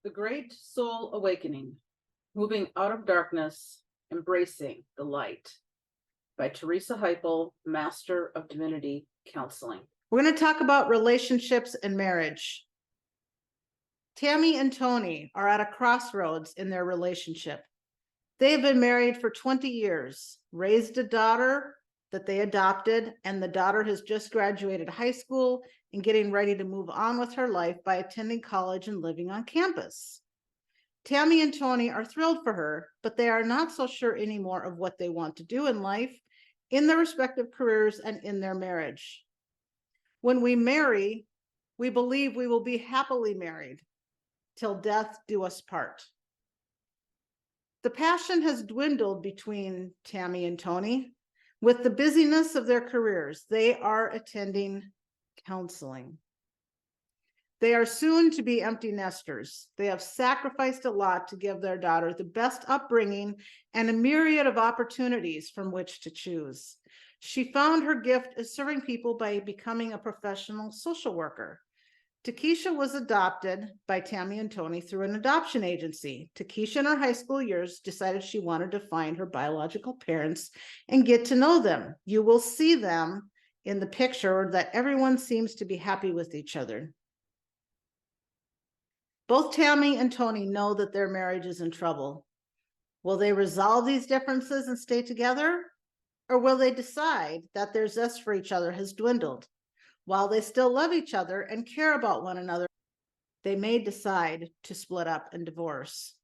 The Great Soul Awakening, Moving Out of Darkness, Embracing the Light by Teresa Heipel, Master of Divinity Counseling. We're going to talk about relationships and marriage. Tammy and Tony are at a crossroads in their relationship. They have been married for 20 years, raised a daughter that they adopted, and the daughter has just graduated high school and getting ready to move on with her life by attending college and living on campus. Tammy and Tony are thrilled for her, but they are not so sure anymore of what they want to do in life, in their respective careers, and in their marriage. When we marry, we believe we will be happily married till death do us part. The passion has dwindled between Tammy and Tony. With the busyness of their careers, they are attending counseling. They are soon to be empty nesters. They have sacrificed a lot to give their daughter the best upbringing and a myriad of opportunities from which to choose. She found her gift as serving people by becoming a professional social worker. Takesha was adopted by Tammy and Tony through an adoption agency. Takesha in her high school years decided she wanted to find her biological parents and get to know them. You will see them in the picture that everyone seems to be happy with each other. Both Tammy and Tony know that their marriage is in trouble. Will they resolve these differences and stay together? Or will they decide that their zest for each other has dwindled? While they still love each other and care about one another, they may decide to split up and divorce.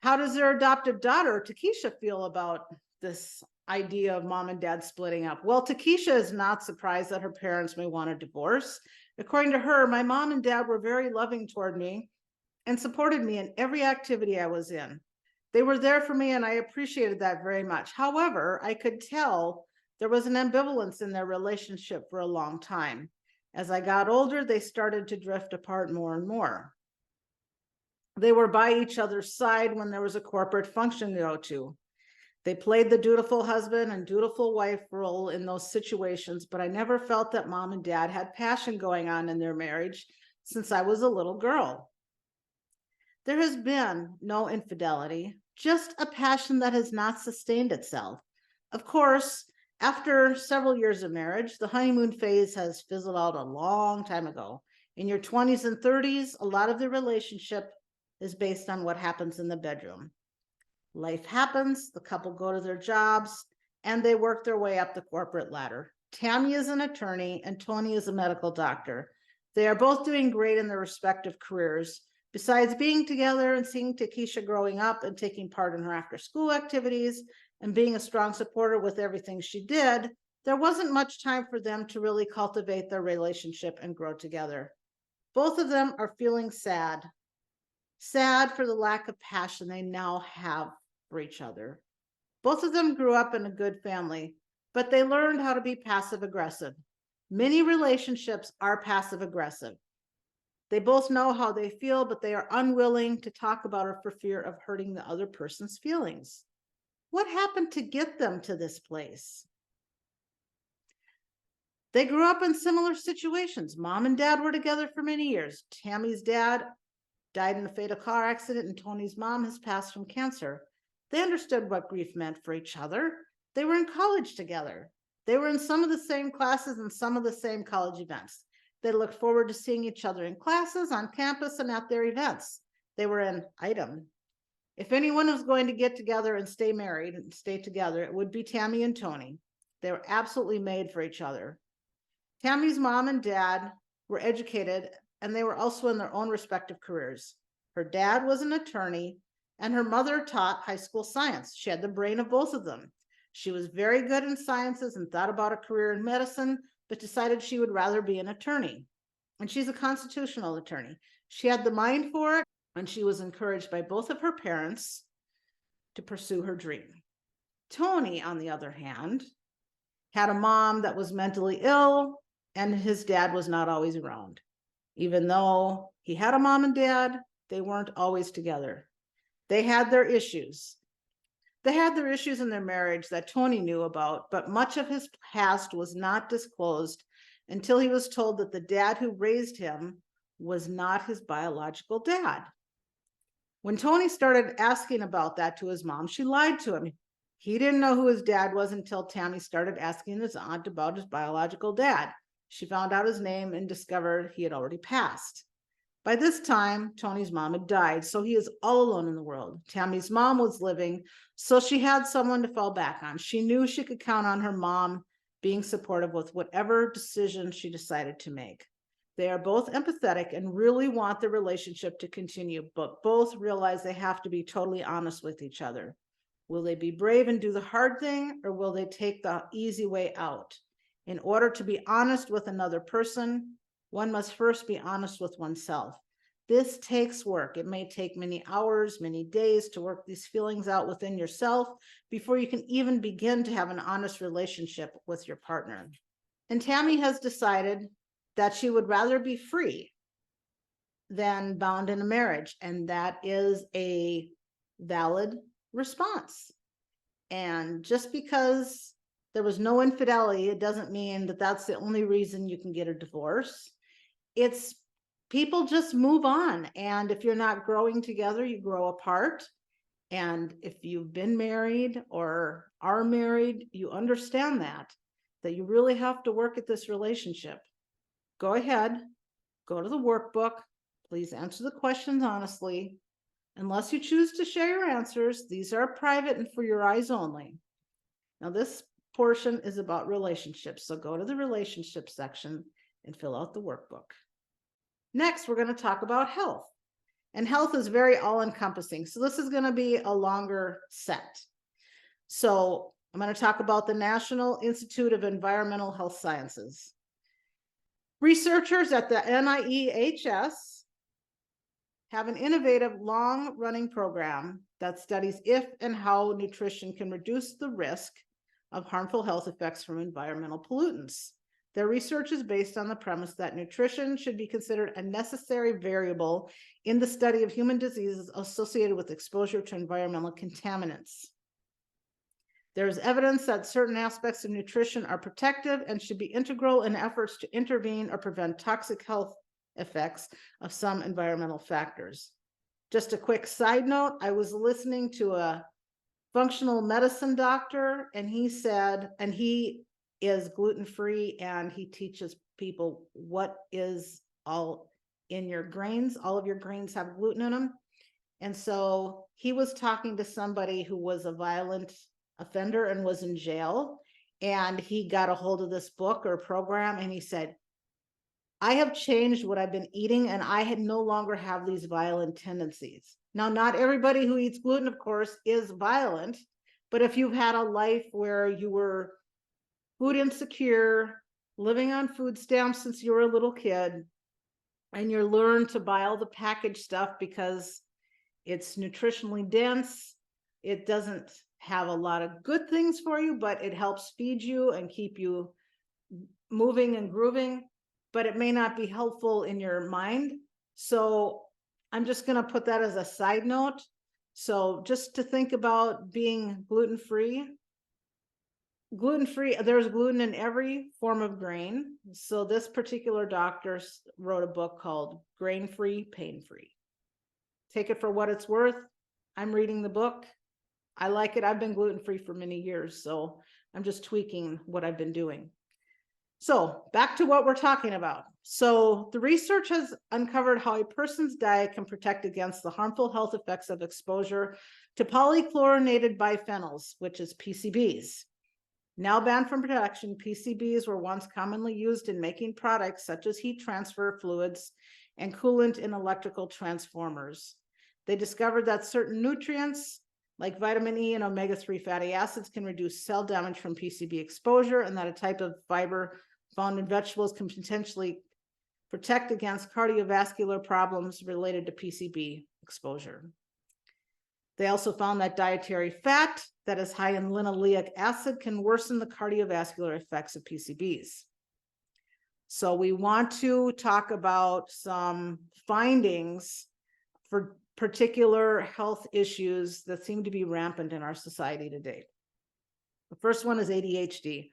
How does their adoptive daughter, Takesha, feel about this idea of mom and dad splitting up? Well, Takesha is not surprised that her parents may want a divorce. According to her, my mom and dad were very loving toward me and supported me in every activity I was in. They were there for me and I appreciated that very much. However, I could tell there was an ambivalence in their relationship for a long time. As I got older, they started to drift apart more and more. They were by each other's side when there was a corporate function to go to. They played the dutiful husband and dutiful wife role in those situations, but I never felt that mom and dad had passion going on in their marriage since I was a little girl. There has been no infidelity, just a passion that has not sustained itself. Of course, after several years of marriage, the honeymoon phase has fizzled out a long time ago. In your 20s and 30s, a lot of the relationship is based on what happens in the bedroom. Life happens, the couple go to their jobs, and they work their way up the corporate ladder. Tammy is an attorney and Tony is a medical doctor. They are both doing great in their respective careers. Besides being together and seeing Takesha growing up and taking part in her after-school activities and being a strong supporter with everything she did, there wasn't much time for them to really cultivate their relationship and grow together. Both of them are feeling sad for the lack of passion they now have for each other. Both of them grew up in a good family, but they learned how to be passive-aggressive. Many relationships are passive-aggressive. They both know how they feel, but they are unwilling to talk about it for fear of hurting the other person's feelings. What happened to get them to this place? They grew up in similar situations. Mom and dad were together for many years. Tammy's dad died in a fatal car accident, and Tony's mom has passed from cancer. They understood what grief meant for each other. They were in college together. They were in some of the same classes and some of the same college events. They looked forward to seeing each other in classes, on campus, and at their events. They were an item. If anyone was going to get together and stay married and stay together, it would be Tammy and Tony. They were absolutely made for each other. Tammy's mom and dad were educated, and they were also in their own respective careers. Her dad was an attorney, and her mother taught high school science. She had the brain of both of them. She was very good in sciences and thought about a career in medicine, but decided she would rather be an attorney. And she's a constitutional attorney. She had the mind for it, and she was encouraged by both of her parents to pursue her dream. Tony, on the other hand, had a mom that was mentally ill, and his dad was not always around. Even though he had a mom and dad, they weren't always together. They had their issues. They had their issues in their marriage that Tony knew about, but much of his past was not disclosed until he was told that the dad who raised him was not his biological dad. When Tony started asking about that to his mom, she lied to him. He didn't know who his dad was until Tammy started asking his aunt about his biological dad. She found out his name and discovered he had already passed. By this time, Tony's mom had died, so he is all alone in the world. Tammy's mom was living, so she had someone to fall back on. She knew she could count on her mom being supportive with whatever decision she decided to make. They are both empathetic and really want the relationship to continue, but both realize they have to be totally honest with each other. Will they be brave and do the hard thing, or will they take the easy way out? In order to be honest with another person, one must first be honest with oneself. This takes work. It may take many hours, many days to work these feelings out within yourself before you can even begin to have an honest relationship with your partner. And Tammy has decided that she would rather be free than bound in a marriage, and that is a valid response. And just because there was no infidelity, it doesn't mean that that's the only reason you can get a divorce. It's people just move on. And if you're not growing together, you grow apart. And if you've been married or are married, you understand that you really have to work at this relationship. Go ahead, go to the workbook. Please answer the questions honestly. Unless you choose to share your answers, these are private and for your eyes only. Now, this portion is about relationships, so go to the relationship section and fill out the workbook. Next, we're going to talk about health. And health is very all-encompassing, so this is going to be a longer set. So I'm going to talk about the National Institute of Environmental Health Sciences. Researchers at the NIEHS have an innovative long-running program that studies if and how nutrition can reduce the risk of harmful health effects from environmental pollutants. Their research is based on the premise that nutrition should be considered a necessary variable in the study of human diseases associated with exposure to environmental contaminants. There is evidence that certain aspects of nutrition are protective and should be integral in efforts to intervene or prevent toxic health effects of some environmental factors. Just a quick side note, I was listening to a functional medicine doctor, and he said, and he is gluten-free, and he teaches people what is all in your grains. All of your grains have gluten in them. And so he was talking to somebody who was a violent offender and was in jail, and he got a hold of this book or program, and he said, I have changed what I've been eating, and I had no longer have these violent tendencies. Now, not everybody who eats gluten, of course, is violent, but if you've had a life where you were food insecure, living on food stamps since you were a little kid, and you learn to buy all the packaged stuff because it's nutritionally dense, it doesn't have a lot of good things for you, but it helps feed you and keep you moving and grooving, but it may not be helpful in your mind. So I'm just going to put that as a side note. So just to think about being gluten-free. Gluten-free, there's gluten in every form of grain. So this particular doctor wrote a book called Grain-Free, Pain-Free. Take it for what it's worth. I'm reading the book. I like it. I've been gluten-free for many years, so I'm just tweaking what I've been doing. So back to what we're talking about. So the research has uncovered how a person's diet can protect against the harmful health effects of exposure to polychlorinated biphenyls, which is PCBs. Now banned from production, PCBs were once commonly used in making products such as heat transfer fluids and coolant in electrical transformers. They discovered that certain nutrients like vitamin E and omega-3 fatty acids can reduce cell damage from PCB exposure, and that a type of fiber found in vegetables can potentially protect against cardiovascular problems related to PCB exposure. They also found that dietary fat that is high in linoleic acid can worsen the cardiovascular effects of PCBs. So we want to talk about some findings for particular health issues that seem to be rampant in our society today. The first one is ADHD.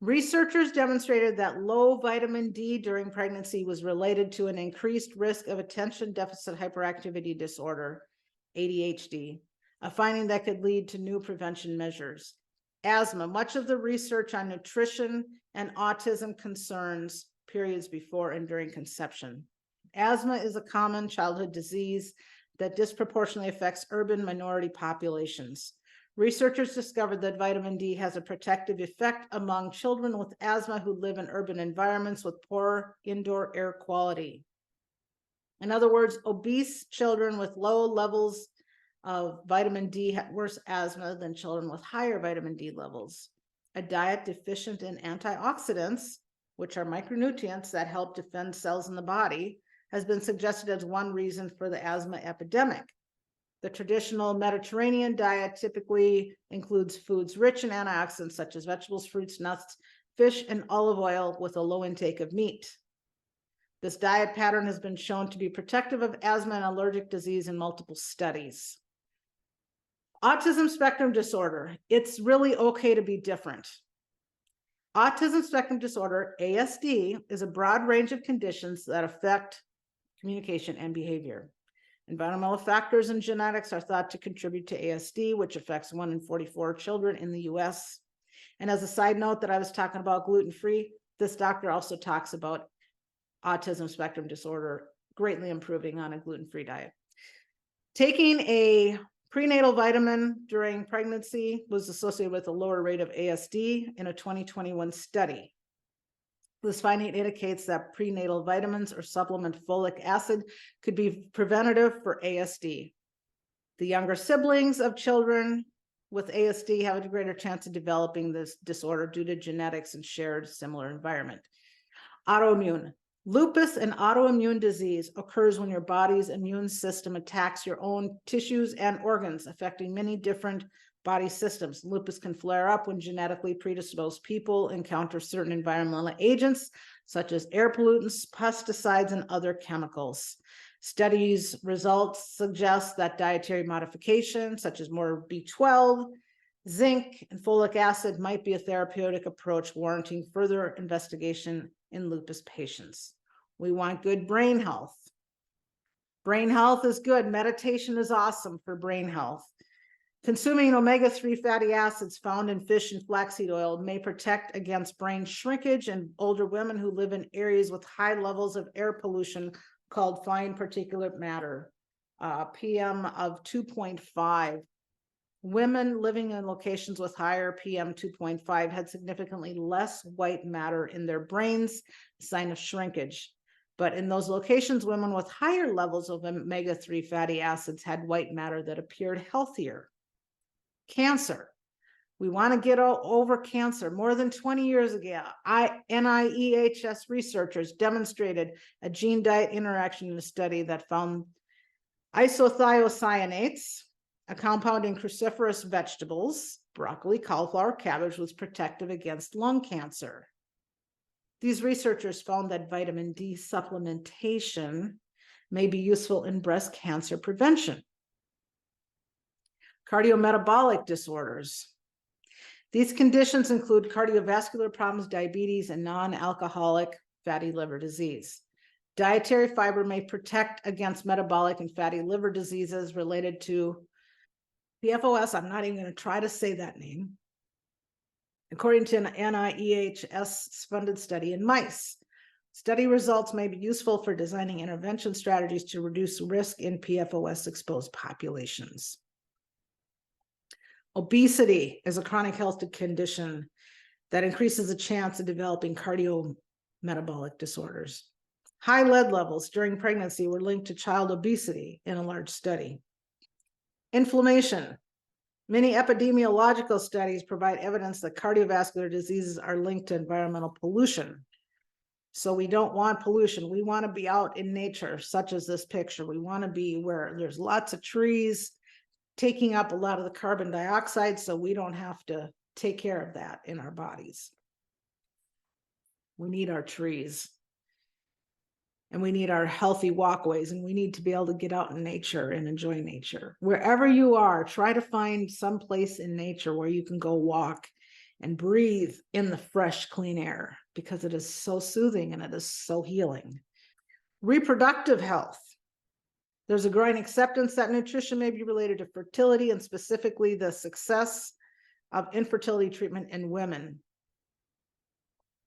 Researchers demonstrated that low vitamin D during pregnancy was related to an increased risk of attention deficit hyperactivity disorder, ADHD, a finding that could lead to new prevention measures. Asthma, much of the research on nutrition and autism concerns periods before and during conception. Asthma is a common childhood disease that disproportionately affects urban minority populations. Researchers discovered that vitamin D has a protective effect among children with asthma who live in urban environments with poor indoor air quality. In other words, obese children with low levels of vitamin D have worse asthma than children with higher vitamin D levels. A diet deficient in antioxidants, which are micronutrients that help defend cells in the body, has been suggested as one reason for the asthma epidemic. The traditional Mediterranean diet typically includes foods rich in antioxidants such as vegetables, fruits, nuts, fish, and olive oil with a low intake of meat. This diet pattern has been shown to be protective of asthma and allergic disease in multiple studies. Autism spectrum disorder. It's really okay to be different. Autism spectrum disorder, ASD, is a broad range of conditions that affect communication and behavior. Environmental factors and genetics are thought to contribute to ASD, which affects 1 in 44 children in the US. And as a side note that I was talking about gluten-free, this doctor also talks about autism spectrum disorder greatly improving on a gluten-free diet. Taking a prenatal vitamin during pregnancy was associated with a lower rate of ASD in a 2021 study. This finding indicates that prenatal vitamins or supplement folic acid could be preventative for ASD. The younger siblings of children with ASD have a greater chance of developing this disorder due to genetics and shared similar environment. Autoimmune. Lupus, an autoimmune disease, occurs when your body's immune system attacks your own tissues and organs, affecting many different body systems. Lupus can flare up when genetically predisposed people encounter certain environmental agents, such as air pollutants, pesticides, and other chemicals. Studies results suggest that dietary modification, such as more B12, zinc, and folic acid might be a therapeutic approach warranting further investigation in lupus patients. We want good brain health. Brain health is good. Meditation is awesome for brain health. Consuming omega-3 fatty acids found in fish and flaxseed oil may protect against brain shrinkage in older women who live in areas with high levels of air pollution called fine particulate matter, PM of 2.5. Women living in locations with higher PM 2.5 had significantly less white matter in their brains, a sign of shrinkage. But in those locations, women with higher levels of omega-3 fatty acids had white matter that appeared healthier. Cancer. We want to get over cancer. More than 20 years ago, NIEHS researchers demonstrated a gene-diet interaction in a study that found isothiocyanates, a compound in cruciferous vegetables, broccoli, cauliflower, cabbage, was protective against lung cancer. These researchers found that vitamin D supplementation may be useful in breast cancer prevention. Cardiometabolic disorders. These conditions include cardiovascular problems, diabetes, and non-alcoholic fatty liver disease. Dietary fiber may protect against metabolic and fatty liver diseases related to PFOS. I'm not even going to try to say that name. According to an NIEHS-funded study in mice, study results may be useful for designing intervention strategies to reduce risk in PFOS-exposed populations. Obesity is a chronic health condition that increases the chance of developing cardiometabolic disorders. High lead levels during pregnancy were linked to child obesity in a large study. Inflammation. Many epidemiological studies provide evidence that cardiovascular diseases are linked to environmental pollution. So we don't want pollution. We want to be out in nature, such as this picture. We want to be where there's lots of trees, taking up a lot of the carbon dioxide, so we don't have to take care of that in our bodies. We need our trees, and we need our healthy walkways, and we need to be able to get out in nature and enjoy nature. Wherever you are, try to find some place in nature where you can go walk and breathe in the fresh, clean air because it is so soothing and it is so healing. Reproductive health. There's a growing acceptance that nutrition may be related to fertility and specifically the success of infertility treatment in women.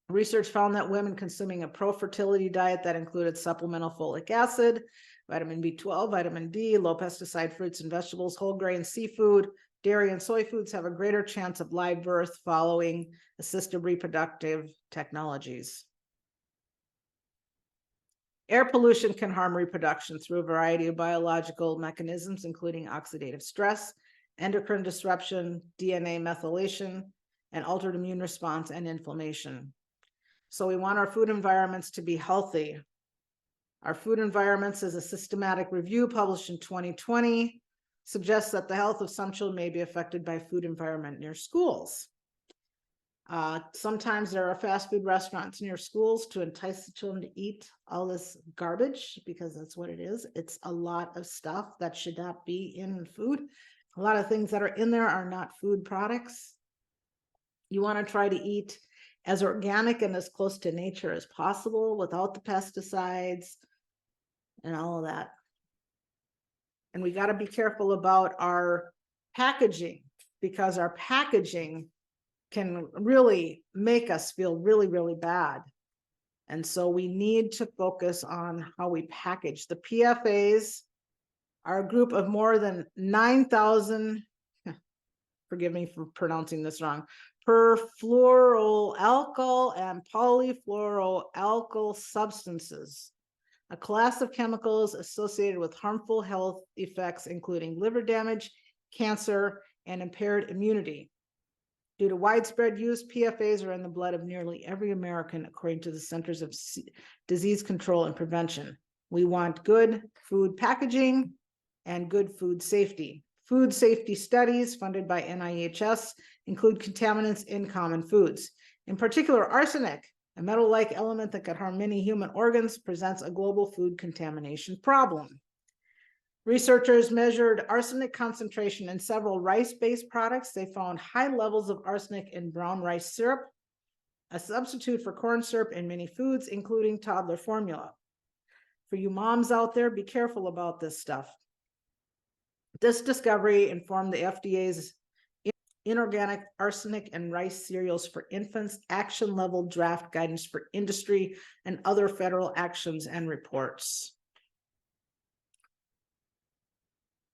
Research found that women consuming a pro-fertility diet that included supplemental folic acid, vitamin B12, vitamin D, low pesticide fruits and vegetables, whole grain seafood, dairy and soy foods have a greater chance of live birth following assisted reproductive technologies. Air pollution can harm reproduction through a variety of biological mechanisms, including oxidative stress, endocrine disruption, DNA methylation, and altered immune response and inflammation. So we want our food environments to be healthy. Our food environments is a systematic review published in 2020, suggests that the health of some children may be affected by food environment near schools. Sometimes there are fast food restaurants near schools to entice the children to eat all this garbage, because that's what it is. It's a lot of stuff that should not be in food. A lot of things that are in there are not food products. You want to try to eat as organic and as close to nature as possible without the pesticides and all of that. And we got to be careful about our packaging, because our packaging can really make us feel really, really bad. And so we need to focus on how we package. The PFAs are a group of more than 9,000, forgive me for pronouncing this wrong, perfluoroalkyl and polyfluoroalkyl substances, a class of chemicals associated with harmful health effects, including liver damage, cancer, and impaired immunity. Due to widespread use, PFAs are in the blood of nearly every American, according to the Centers of Disease Control and Prevention. We want good food packaging and good food safety. Food safety studies funded by NIHS include contaminants in common foods. In particular, arsenic, a metal-like element that could harm many human organs, presents a global food contamination problem. Researchers measured arsenic concentration in several rice-based products. They found high levels of arsenic in brown rice syrup, a substitute for corn syrup in many foods, including toddler formula. For you moms out there, be careful about this stuff. This discovery informed the FDA's Inorganic Arsenic and Rice Cereals for Infants Action Level Draft Guidance for Industry and other federal actions and reports.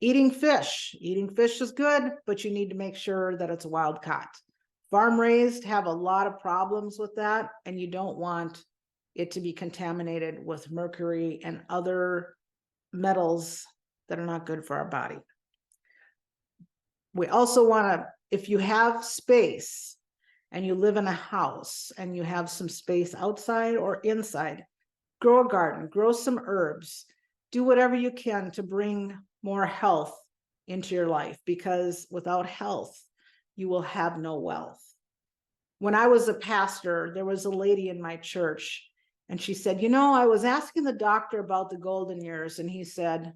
Eating fish. Eating fish is good, but you need to make sure that it's wild caught. Farm raised have a lot of problems with that, and you don't want it to be contaminated with mercury and other metals that are not good for our body. We also want to, if you have space and you live in a house and you have some space outside or inside, grow a garden, grow some herbs, do whatever you can to bring more health into your life, because without health, you will have no wealth. When I was a pastor, there was a lady in my church, and she said, you know, I was asking the doctor about the golden years, and he said,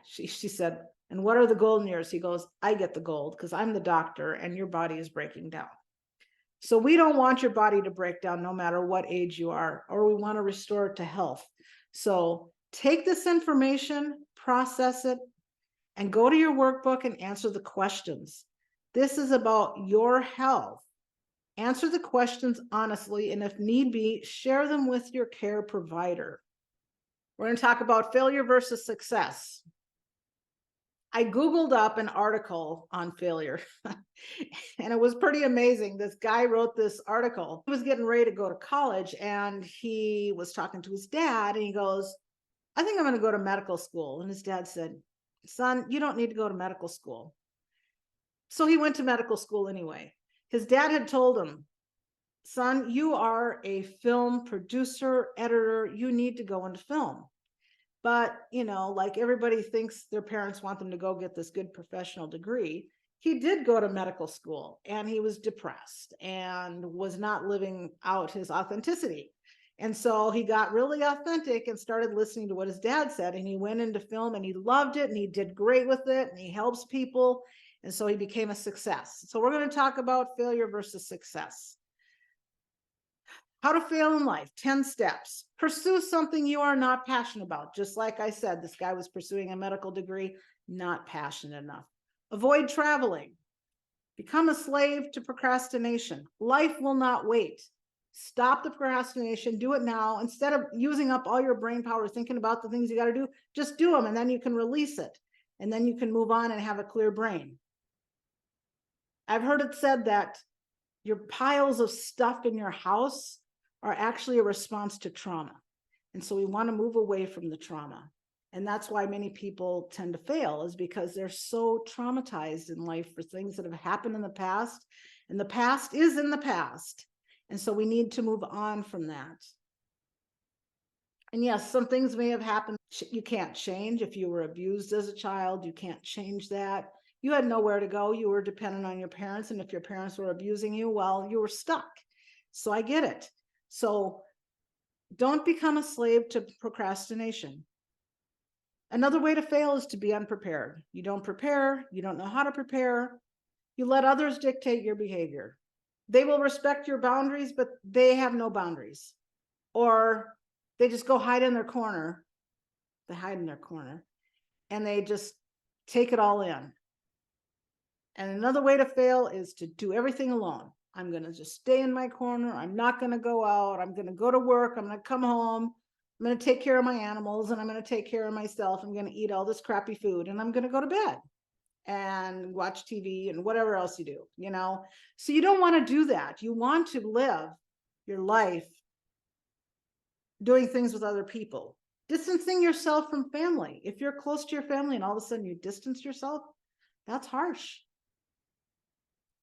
she said, and what are the golden years? He goes, I get the gold because I'm the doctor and your body is breaking down. So we don't want your body to break down no matter what age you are, or we want to restore it to health. So take this information, process it, and go to your workbook and answer the questions. This is about your health. Answer the questions honestly, and if need be, share them with your care provider. We're going to talk about failure versus success. I Googled up an article on failure, and it was pretty amazing. This guy wrote this article. He was getting ready to go to college, and he was talking to his dad, and he goes, I think I'm going to go to medical school. And his dad said, son, you don't need to go to medical school. So he went to medical school anyway. His dad had told him, son, you are a film producer, editor, you need to go into film. But, you know, like everybody thinks their parents want them to go get this good professional degree. He did go to medical school, and he was depressed and was not living out his authenticity. And so he got really authentic and started listening to what his dad said. And he went into film and he loved it and he did great with it and he helps people. And so he became a success. So we're going to talk about failure versus success. How to fail in life, 10 steps. Pursue something you are not passionate about. Just like I said, this guy was pursuing a medical degree, not passionate enough. Avoid traveling. Become a slave to procrastination. Life will not wait. Stop the procrastination. Do it now. Instead of using up all your brain power thinking about the things you got to do, just do them and then you can release it. And then you can move on and have a clear brain. I've heard it said that your piles of stuff in your house are actually a response to trauma. And so we want to move away from the trauma. And that's why many people tend to fail, is because they're so traumatized in life for things that have happened in the past. And the past is in the past. And so we need to move on from that. And yes, some things may have happened you can't change. If you were abused as a child, you can't change that. You had nowhere to go. You were dependent on your parents. And if your parents were abusing you, well, you were stuck. So I get it. So don't become a slave to procrastination. Another way to fail is to be unprepared. You don't prepare. You don't know how to prepare. You let others dictate your behavior. They will respect your boundaries, but they have no boundaries. Or they just go hide in their corner. They hide in their corner and they just take it all in. And another way to fail is to do everything alone. I'm going to just stay in my corner. I'm not going to go out. I'm going to go to work. I'm going to come home. I'm going to take care of my animals and I'm going to take care of myself. I'm going to eat all this crappy food and I'm going to go to bed and watch TV and whatever else you do, you know? So you don't want to do that. You want to live your life doing things with other people, distancing yourself from family. If you're close to your family and all of a sudden you distance yourself, that's harsh.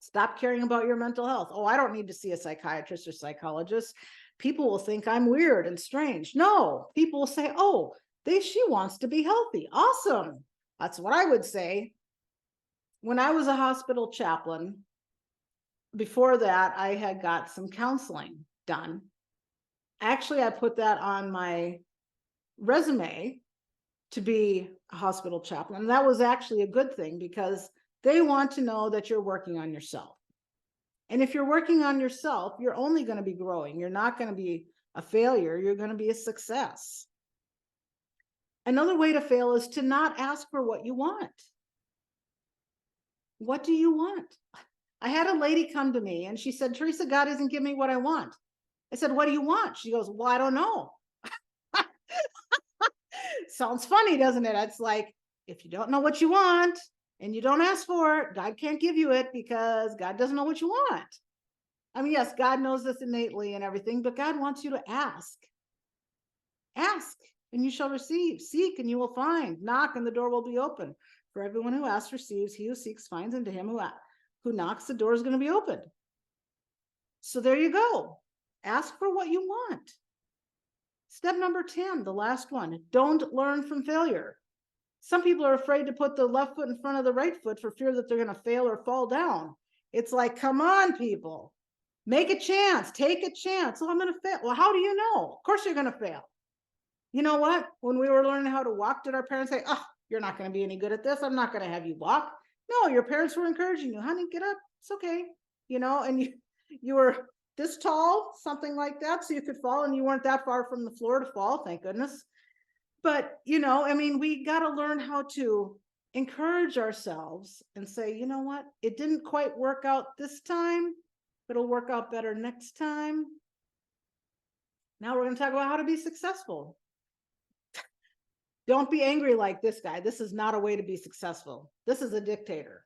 Stop caring about your mental health. Oh, I don't need to see a psychiatrist or psychologist. People will think I'm weird and strange. No, people will say, oh, she wants to be healthy. Awesome. That's what I would say. When I was a hospital chaplain, before that, I had got some counseling done. Actually, I put that on my resume to be a hospital chaplain. And that was actually a good thing because they want to know that you're working on yourself. And if you're working on yourself, you're only going to be growing. You're not going to be a failure. You're going to be a success. Another way to fail is to not ask for what you want. What do you want? I had a lady come to me and she said, Teresa, God isn't giving me what I want. I said, what do you want? She goes, well, I don't know. Sounds funny, doesn't it? It's like, if you don't know what you want and you don't ask for it, God can't give you it because God doesn't know what you want. I mean, yes, God knows this innately and everything, but God wants you to ask. Ask and you shall receive. Seek and you will find. Knock and the door will be open. For everyone who asks receives. He who seeks finds, and to him who knocks, the door is going to be opened. So there you go. Ask for what you want. Step number 10, the last one, don't learn from failure. Some people are afraid to put the left foot in front of the right foot for fear that they're going to fail or fall down. It's like, come on, people, make a chance, take a chance. Oh, I'm going to fail. Well, how do you know? Of course you're going to fail. You know what? When we were learning how to walk, did our parents say, oh, you're not going to be any good at this. I'm not going to have you walk. No, your parents were encouraging you, honey, get up. It's okay. You know, and you were this tall, something like that, so you could fall, and you weren't that far from the floor to fall, thank goodness. But, you know, I mean, we got to learn how to encourage ourselves and say, you know what, it didn't quite work out this time, but it'll work out better next time. Now we're going to talk about how to be successful. Don't be angry like this guy. This is not a way to be successful. This is a dictator.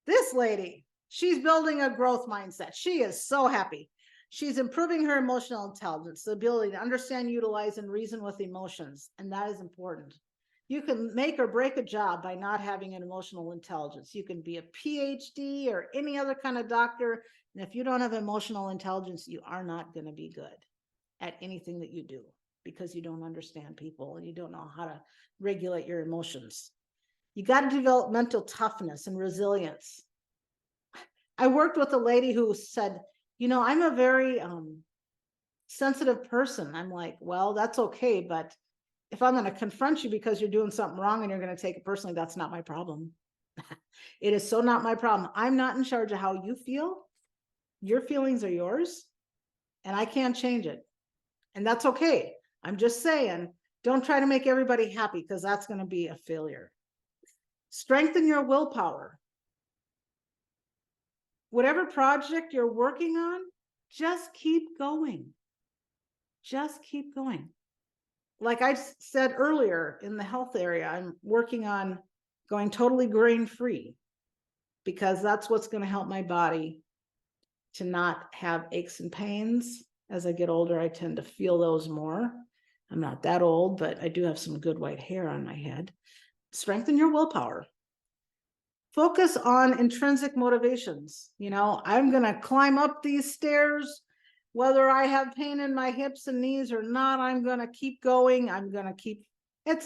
This lady, she's building a growth mindset. She is so happy. She's improving her emotional intelligence, the ability to understand, utilize, and reason with emotions. And that is important. You can make or break a job by not having an emotional intelligence. You can be a PhD or any other kind of doctor. And if you don't have emotional intelligence, you are not going to be good at anything that you do because you don't understand people and you don't know how to regulate your emotions. You got to develop mental toughness and resilience. I worked with a lady who said, you know, I'm a very sensitive person. I'm like, well, that's okay. But if I'm going to confront you because you're doing something wrong and you're going to take it personally, that's not my problem. It is so not my problem. I'm not in charge of how you feel. Your feelings are yours, and I can't change it. And that's okay. I'm just saying, don't try to make everybody happy, because that's going to be a failure. Strengthen your willpower. Whatever project you're working on, just keep going. Just keep going. Like I said earlier, in the health area, I'm working on going totally grain-free, because that's what's going to help my body to not have aches and pains. As I get older, I tend to feel those more. I'm not that old, but I do have some good white hair on my head. Strengthen your willpower. Focus on intrinsic motivations. You know, I'm going to climb up these stairs, whether I have pain in my hips and knees or not. I'm going to keep going. I'm going to keep, and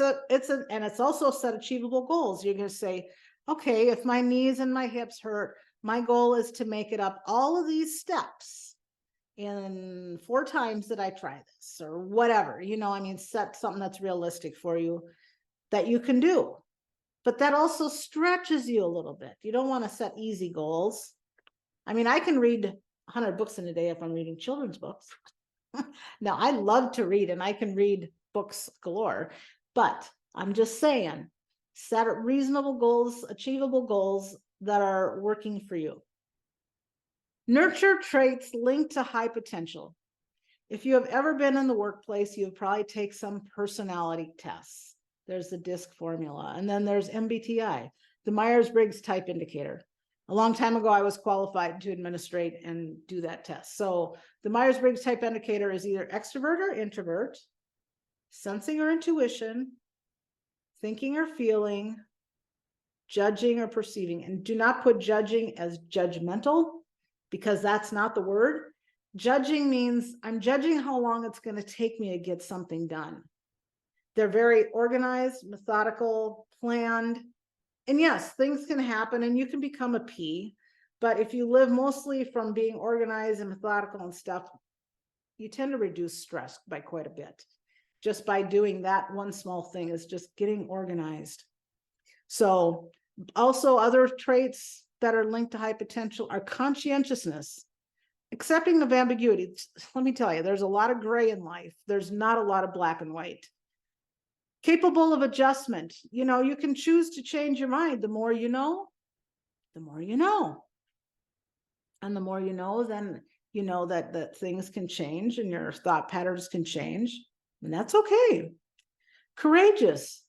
it's also set achievable goals. You're going to say, okay, if my knees and my hips hurt, my goal is to make it up all of these steps in 4 times that I try this, or whatever, you know, I mean, set something that's realistic for you that you can do. But that also stretches you a little bit. You don't want to set easy goals. I mean, I can read 100 books in a day if I'm reading children's books. Now, I love to read, and I can read books galore, but I'm just saying, set reasonable goals, achievable goals that are working for you. Nurture traits linked to high potential. If you have ever been in the workplace, you've probably taken some personality tests. There's the DISC formula, and then there's MBTI, the Myers-Briggs Type Indicator. A long time ago, I was qualified to administrate and do that test. So the Myers-Briggs Type Indicator is either extrovert or introvert, sensing or intuition, thinking or feeling, judging or perceiving. And do not put judging as judgmental, because that's not the word. Judging means I'm judging how long it's going to take me to get something done. They're very organized, methodical, planned. And yes, things can happen and you can become a P, but if you live mostly from being organized and methodical and stuff, you tend to reduce stress by quite a bit. Just by doing that one small thing is just getting organized. So also other traits that are linked to high potential are conscientiousness, accepting of ambiguity. Let me tell you, there's a lot of gray in life. There's not a lot of black and white. Capable of adjustment. You know, you can choose to change your mind. The more you know, the more you know. And the more you know, then you know that things can change and your thought patterns can change. And that's okay. Courageous.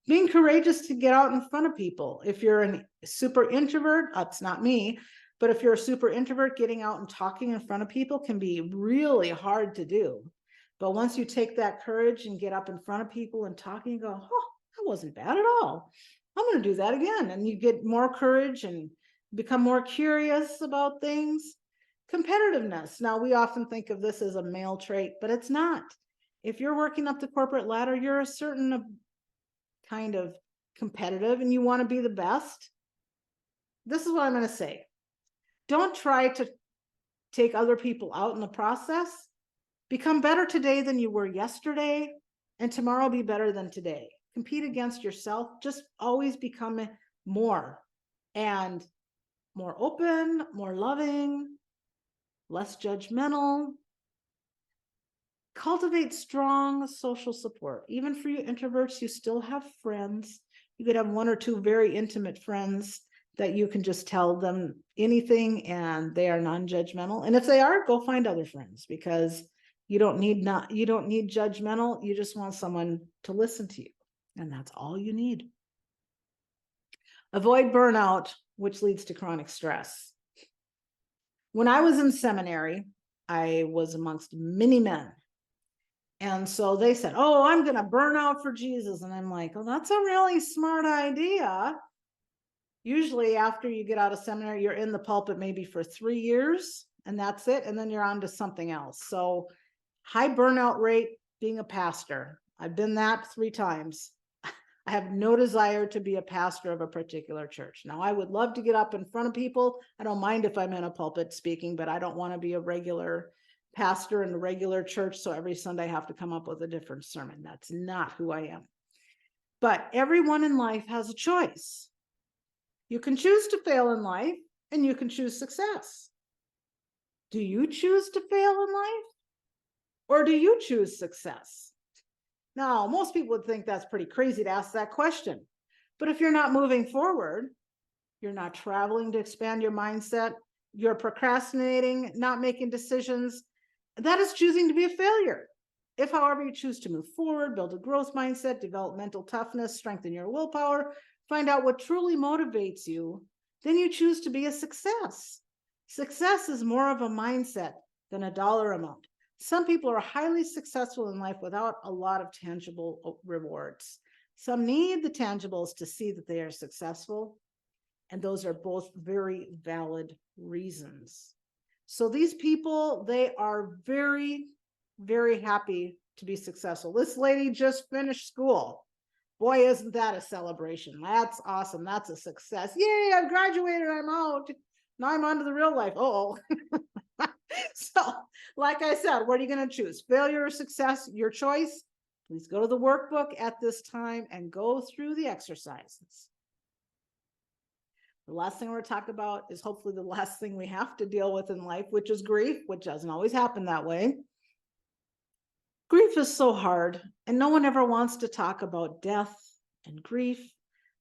Being courageous to get out in front of people. If you're a super introvert, that's not me, but if you're a super introvert, getting out and talking in front of people can be really hard to do. But once you take that courage and get up in front of people and talking, you go, oh, that wasn't bad at all. I'm going to do that again. And you get more courage and become more curious about things. Competitiveness. Now, we often think of this as a male trait, but it's not. If you're working up the corporate ladder, you're a certain kind of competitive and you want to be the best. This is what I'm going to say. Don't try to take other people out in the process. Become better today than you were yesterday, and tomorrow be better than today. Compete against yourself. Just always become more and more open, more loving, less judgmental. Cultivate strong social support. Even for you introverts, you still have friends. You could have 1 or 2 very intimate friends that you can just tell them anything and they are non-judgmental. And if they are, go find other friends, because you don't need judgmental. You just want someone to listen to you. And that's all you need. Avoid burnout, which leads to chronic stress. When I was in seminary, I was amongst many men. And so they said, oh, I'm going to burn out for Jesus. And I'm like, oh, that's a really smart idea. Usually after you get out of seminary, you're in the pulpit maybe for 3 years and that's it. And then you're on to something else. So high burnout rate being a pastor. I've been that 3 times. I have no desire to be a pastor of a particular church. Now, I would love to get up in front of people. I don't mind if I'm in a pulpit speaking, but I don't want to be a regular pastor in a regular church. So every Sunday I have to come up with a different sermon. That's not who I am. But everyone in life has a choice. You can choose to fail in life and you can choose success. Do you choose to fail in life or do you choose success? Now, most people would think that's pretty crazy to ask that question. But if you're not moving forward, you're not traveling to expand your mindset, you're procrastinating, not making decisions, that is choosing to be a failure. If, however, you choose to move forward, build a growth mindset, develop mental toughness, strengthen your willpower, find out what truly motivates you, then you choose to be a success. Success is more of a mindset than a dollar amount. Some people are highly successful in life without a lot of tangible rewards. Some need the tangibles to see that they are successful, and those are both very valid reasons. So these people, they are very, very happy to be successful. This lady just finished school. Boy, isn't that a celebration. That's awesome. That's a success. Yay, I've graduated. I'm out. Now I'm on to the real life. Oh. So, like I said, what are you going to choose? Failure or success? Your choice. Please go to the workbook at this time and go through the exercises. The last thing we're going to talk about is hopefully the last thing we have to deal with in life, which is grief, which doesn't always happen that way. Grief is so hard, and no one ever wants to talk about death and grief,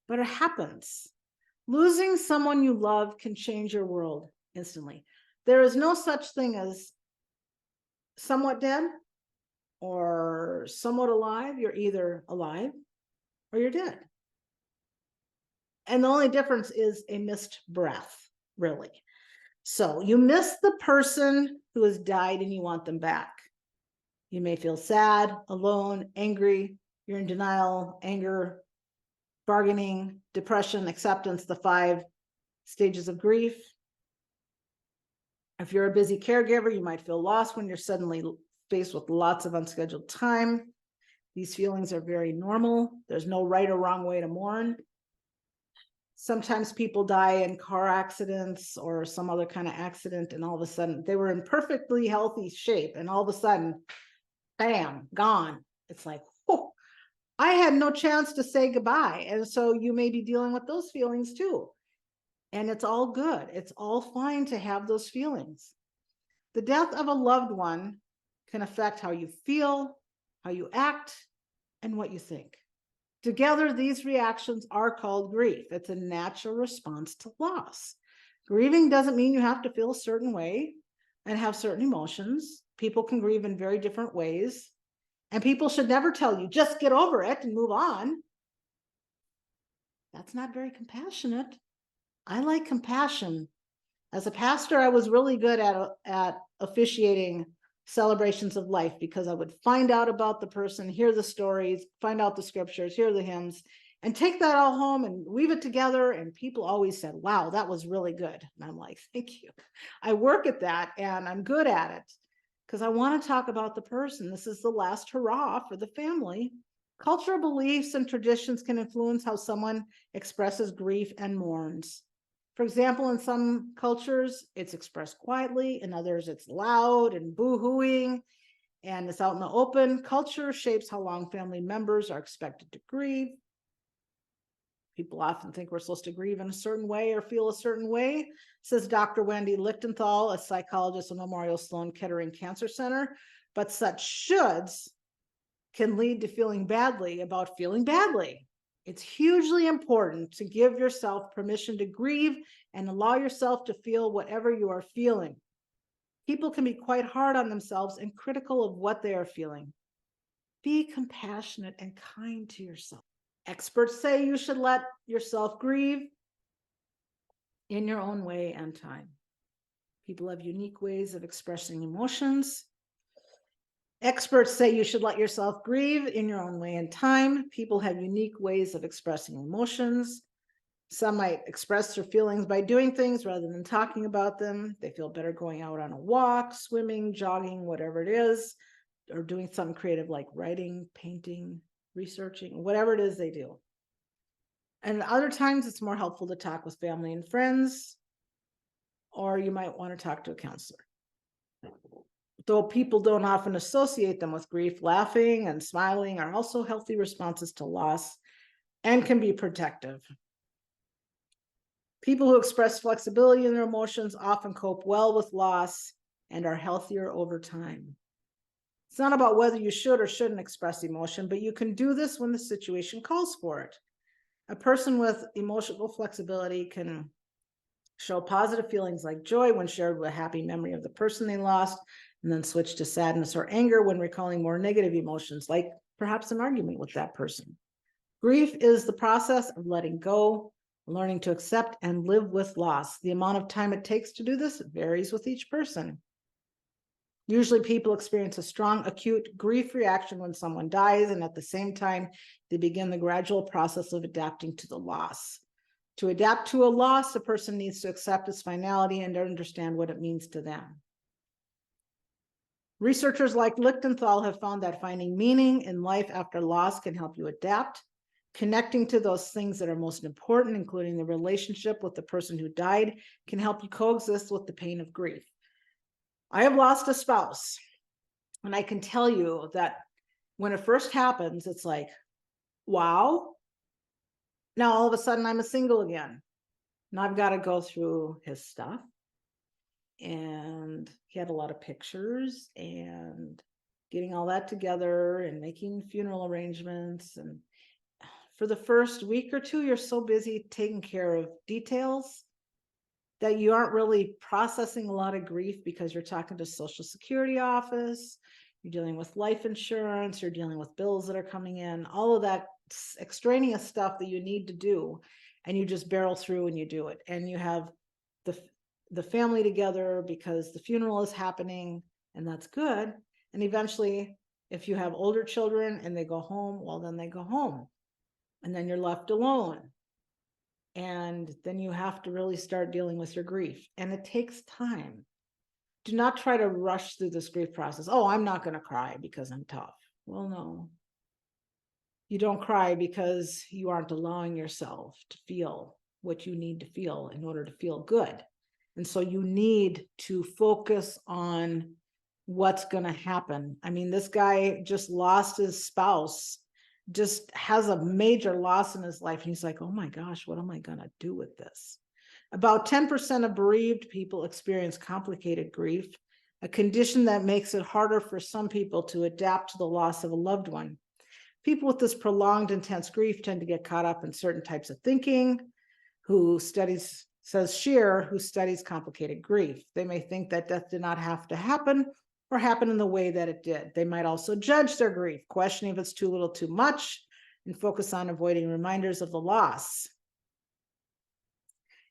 but it happens. Losing someone you love can change your world instantly. There is no such thing as somewhat dead or somewhat alive. You're either alive or you're dead. And the only difference is a missed breath, really. So you miss the person who has died and you want them back. You may feel sad, alone, angry, you're in denial, anger, bargaining, depression, acceptance, the 5 stages of grief. If you're a busy caregiver, you might feel lost when you're suddenly faced with lots of unscheduled time. These feelings are very normal. There's no right or wrong way to mourn. Sometimes people die in car accidents or some other kind of accident, and all of a sudden they were in perfectly healthy shape, and all of a sudden, bam, gone. It's like, oh, I had no chance to say goodbye. And so you may be dealing with those feelings too. And it's all good. It's all fine to have those feelings. The death of a loved one can affect how you feel, how you act, and what you think. Together, these reactions are called grief. It's a natural response to loss. Grieving doesn't mean you have to feel a certain way and have certain emotions. People can grieve in very different ways. And people should never tell you, just get over it and move on. That's not very compassionate. I like compassion. As a pastor, I was really good at officiating celebrations of life because I would find out about the person, hear the stories, find out the scriptures, hear the hymns, and take that all home and weave it together. And people always said, wow, that was really good. And I'm like, thank you. I work at that and I'm good at it because I want to talk about the person. This is the last hurrah for the family. Cultural beliefs and traditions can influence how someone expresses grief and mourns. For example, in some cultures, it's expressed quietly. In others, it's loud and boo-hooing, and it's out in the open. Culture shapes how long family members are expected to grieve. People often think we're supposed to grieve in a certain way or feel a certain way, says Dr. Wendy Lichtenthal, a psychologist at Memorial Sloan Kettering Cancer Center. But such shoulds can lead to feeling badly about feeling badly. It's hugely important to give yourself permission to grieve and allow yourself to feel whatever you are feeling. People can be quite hard on themselves and critical of what they are feeling. Be compassionate and kind to yourself. Experts say you should let yourself grieve in your own way and time. People have unique ways of expressing emotions. Experts say you should let yourself grieve in your own way and time. People have unique ways of expressing emotions. Some might express their feelings by doing things rather than talking about them. They feel better going out on a walk, swimming, jogging, whatever it is, or doing something creative like writing, painting, researching, whatever it is they do. And other times it's more helpful to talk with family and friends, or you might want to talk to a counselor. Though people don't often associate them with grief, laughing and smiling are also healthy responses to loss and can be protective. People who express flexibility in their emotions often cope well with loss and are healthier over time. It's not about whether you should or shouldn't express emotion, but you can do this when the situation calls for it. A person with emotional flexibility can show positive feelings like joy when shared with a happy memory of the person they lost, and then switch to sadness or anger when recalling more negative emotions, like perhaps an argument with that person. Grief is the process of letting go, learning to accept and live with loss. The amount of time it takes to do this varies with each person. Usually people experience a strong acute grief reaction when someone dies, and at the same time, they begin the gradual process of adapting to the loss. To adapt to a loss, a person needs to accept its finality and understand what it means to them. Researchers like Lichtenthal have found that finding meaning in life after loss can help you adapt. Connecting to those things that are most important, including the relationship with the person who died, can help you coexist with the pain of grief. I have lost a spouse, and I can tell you that when it first happens, it's like, wow. Now all of a sudden I'm a single again. Now I've got to go through his stuff. And he had a lot of pictures and getting all that together and making funeral arrangements. And for the first week or two, you're so busy taking care of details that you aren't really processing a lot of grief, because you're talking to Social Security office, you're dealing with life insurance, you're dealing with bills that are coming in, all of that extraneous stuff that you need to do, and you just barrel through and you do it. And you have the family together because the funeral is happening, and that's good. And eventually, if you have older children and they go home, well, then they go home, and then you're left alone. And then you have to really start dealing with your grief, and it takes time. Do not try to rush through this grief process. Oh, I'm not going to cry because I'm tough. Well, no. You don't cry because you aren't allowing yourself to feel what you need to feel in order to feel good. And so you need to focus on what's going to happen. I mean, this guy just lost his spouse, just has a major loss in his life. And he's like, oh my gosh, what am I going to do with this? About 10% of bereaved people experience complicated grief, a condition that makes it harder for some people to adapt to the loss of a loved one. People with this prolonged, intense grief tend to get caught up in certain types of thinking. Says Scheer, who studies complicated grief. They may think that death did not have to happen or happen in the way that it did. They might also judge their grief, questioning if it's too little, too much, and focus on avoiding reminders of the loss.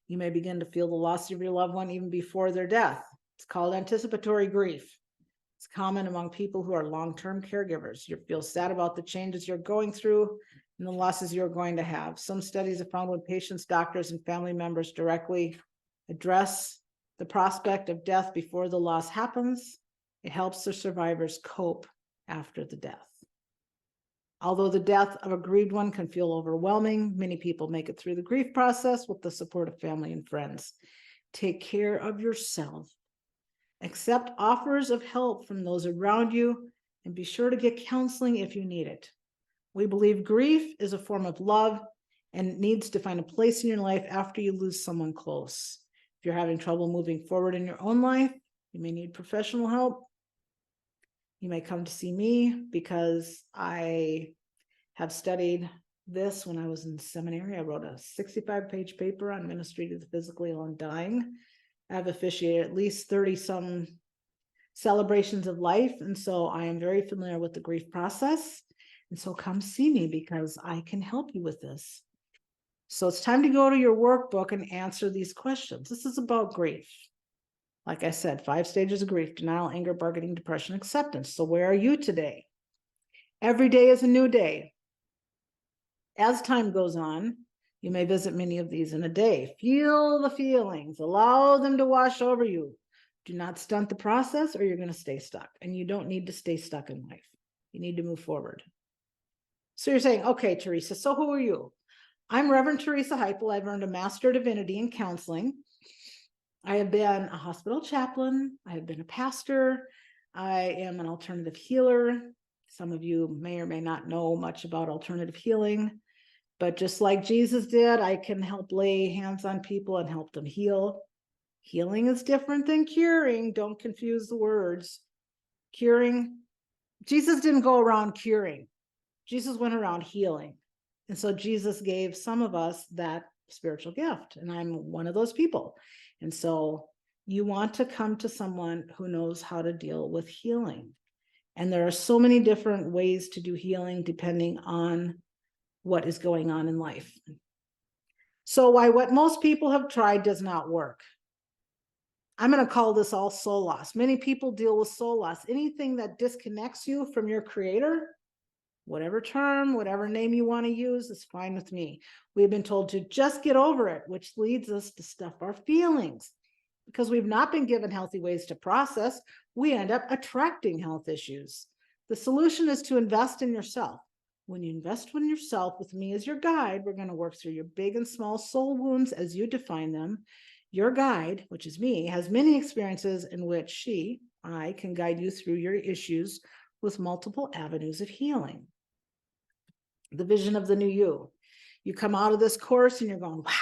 You may begin to feel the loss of your loved one even before their death. It's called anticipatory grief. It's common among people who are long-term caregivers. You feel sad about the changes you're going through and the losses you're going to have. Some studies have found when patients, doctors, and family members directly address the prospect of death before the loss happens, it helps the survivors cope after the death. Although the death of a grieved one can feel overwhelming, many people make it through the grief process with the support of family and friends. Take care of yourself. Accept offers of help from those around you, and be sure to get counseling if you need it. We believe grief is a form of love and needs to find a place in your life after you lose someone close. If you're having trouble moving forward in your own life, you may need professional help. You may come to see me because I have studied this when I was in seminary. I wrote a 65-page paper on ministry to the physically ill and dying. I've officiated at least 30-some celebrations of life, and so I am very familiar with the grief process. And so come see me because I can help you with this. So it's time to go to your workbook and answer these questions. This is about grief. Like I said, 5 stages of grief: denial, anger, bargaining, depression, acceptance. So where are you today? Every day is a new day. As time goes on, you may visit many of these in a day. Feel the feelings, allow them to wash over you. Do not stunt the process or you're going to stay stuck. And you don't need to stay stuck in life. You need to move forward. So you're saying, okay, Teresa, so who are you? I'm Reverend Teresa Heipel. I've earned a Master of Divinity in Counseling. I have been a hospital chaplain. I have been a pastor. I am an alternative healer. Some of you may or may not know much about alternative healing. But just like Jesus did, I can help lay hands on people and help them heal. Healing is different than curing. Don't confuse the words. Curing, Jesus didn't go around curing. Jesus went around healing. And so Jesus gave some of us that spiritual gift. And I'm one of those people. And so you want to come to someone who knows how to deal with healing. And there are so many different ways to do healing depending on what is going on in life. So why what most people have tried does not work. I'm going to call this all soul loss. Many people deal with soul loss. Anything that disconnects you from your creator, whatever term, whatever name you want to use, is fine with me. We've been told to just get over it, which leads us to stuff our feelings. Because we've not been given healthy ways to process, we end up attracting health issues. The solution is to invest in yourself. When you invest in yourself with me as your guide, we're going to work through your big and small soul wounds as you define them. Your guide, which is me, has many experiences in which I can guide you through your issues with multiple avenues of healing. The vision of the new you. You come out of this course and you're going, wow,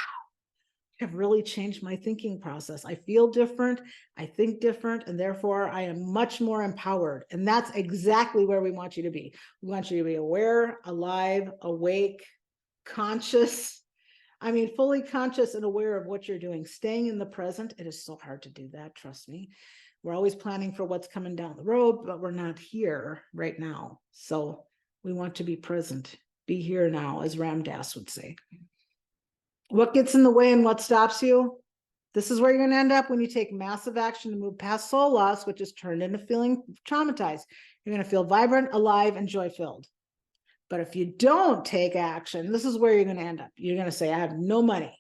I've really changed my thinking process. I feel different, I think different, and therefore I am much more empowered. And that's exactly where we want you to be. We want you to be aware, alive, awake, conscious. I mean, fully conscious and aware of what you're doing, staying in the present. It is so hard to do that, trust me. We're always planning for what's coming down the road, but we're not here right now. So we want to be present, be here now, as Ram Dass would say. What gets in the way and what stops you? This is where you're going to end up when you take massive action to move past soul loss, which is turned into feeling traumatized. You're going to feel vibrant, alive, and joy-filled. But if you don't take action, this is where you're going to end up. You're going to say, I have no money.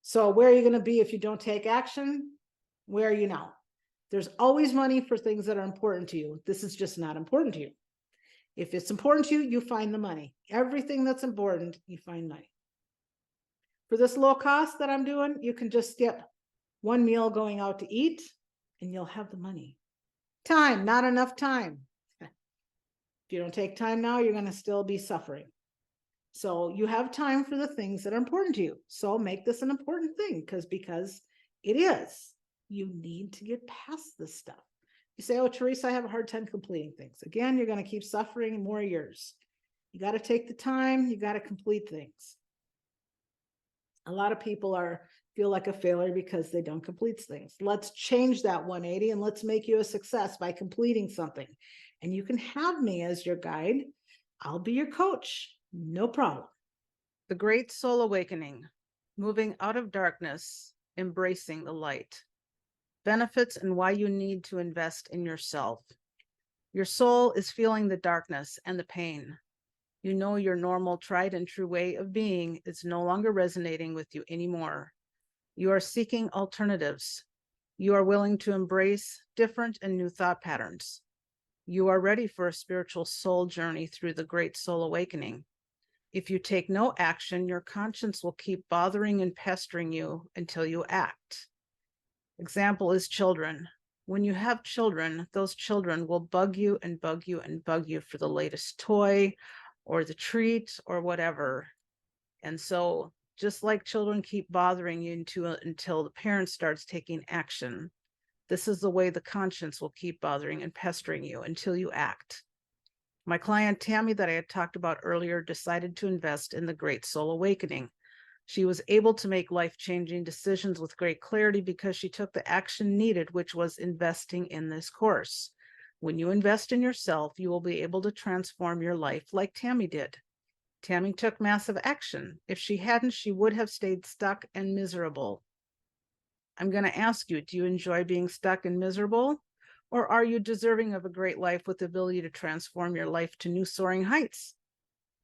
So where are you going to be if you don't take action? Where are you now? There's always money for things that are important to you. This is just not important to you. If it's important to you, you find the money. Everything that's important, you find money. For this low cost that I'm doing, you can just skip one meal going out to eat and you'll have the money. Time, not enough time. If you don't take time now, you're going to still be suffering. So you have time for the things that are important to you. So make this an important thing because it is. You need to get past this stuff. You say, oh, Teresa, I have a hard time completing things. Again, you're going to keep suffering more years. You got to take the time. You got to complete things. A lot of people feel like a failure because they don't complete things. Let's change that 180 and let's make you a success by completing something. And you can have me as your guide. I'll be your coach. No problem. The Great Soul Awakening, moving out of darkness, embracing the light. Benefits and why you need to invest in yourself. Your soul is feeling the darkness and the pain. You know your normal, tried and true way of being is no longer resonating with you anymore. You are seeking alternatives. You are willing to embrace different and new thought patterns. You are ready for a spiritual soul journey through the Great Soul Awakening. If you take no action, your conscience will keep bothering and pestering you until you act. Example is children. When you have children, those children will bug you and bug you and bug you for the latest toy or the treat or whatever. And so just like children keep bothering you until the parent starts taking action, this is the way the conscience will keep bothering and pestering you until you act. My client, Tammy, that I had talked about earlier, decided to invest in the Great Soul Awakening. She was able to make life-changing decisions with great clarity because she took the action needed, which was investing in this course. When you invest in yourself, you will be able to transform your life like Tammy did. Tammy took massive action. If she hadn't, she would have stayed stuck and miserable. I'm going to ask you, do you enjoy being stuck and miserable? Or are you deserving of a great life with the ability to transform your life to new soaring heights?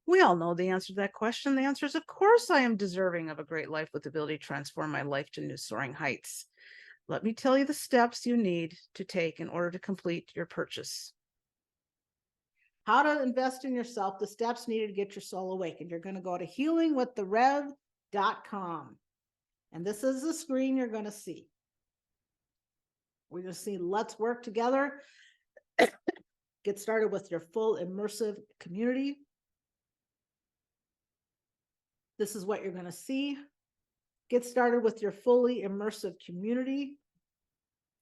We all know the answer to that question. The answer is, of course, I am deserving of a great life with the ability to transform my life to new soaring heights. Let me tell you the steps you need to take in order to complete your purchase. How to invest in yourself, the steps needed to get your soul awakened. You're going to go to healingwiththerev.com. And this is the screen you're going to see. We're going to see let's work together. Get started with your full immersive community. This is what you're going to see. Get started with your fully immersive community.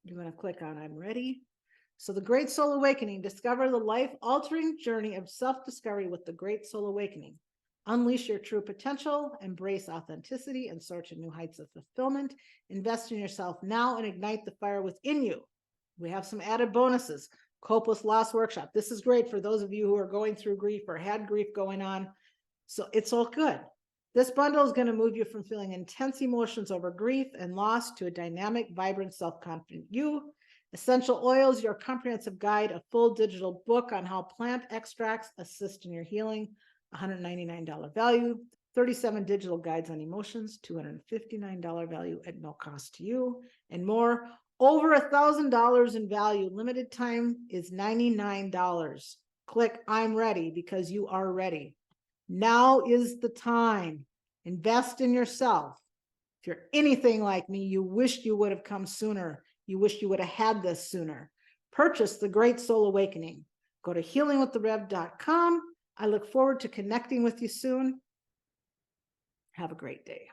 You're going to click on I'm ready. So the Great Soul Awakening, discover the life-altering journey of self-discovery with the Great Soul Awakening. Unleash your true potential, embrace authenticity, and soar to new heights of fulfillment. Invest in yourself now and ignite the fire within you. We have some added bonuses. Cope with Loss Workshop. This is great for those of you who are going through grief or had grief going on. So it's all good. This bundle is going to move you from feeling intense emotions over grief and loss to a dynamic, vibrant, self-confident you. Essential Oils, your comprehensive guide, a full digital book on how plant extracts assist in your healing, $199 value, 37 digital guides on emotions, $259 value at no cost to you, and more. Over $1,000 in value. Limited time is $99. Click I'm ready because you are ready. Now is the time. Invest in yourself. If you're anything like me, you wished you would have come sooner. You wish you would have had this sooner. Purchase the Great Soul Awakening. Go to healingwiththerev.com. I look forward to connecting with you soon. Have a great day.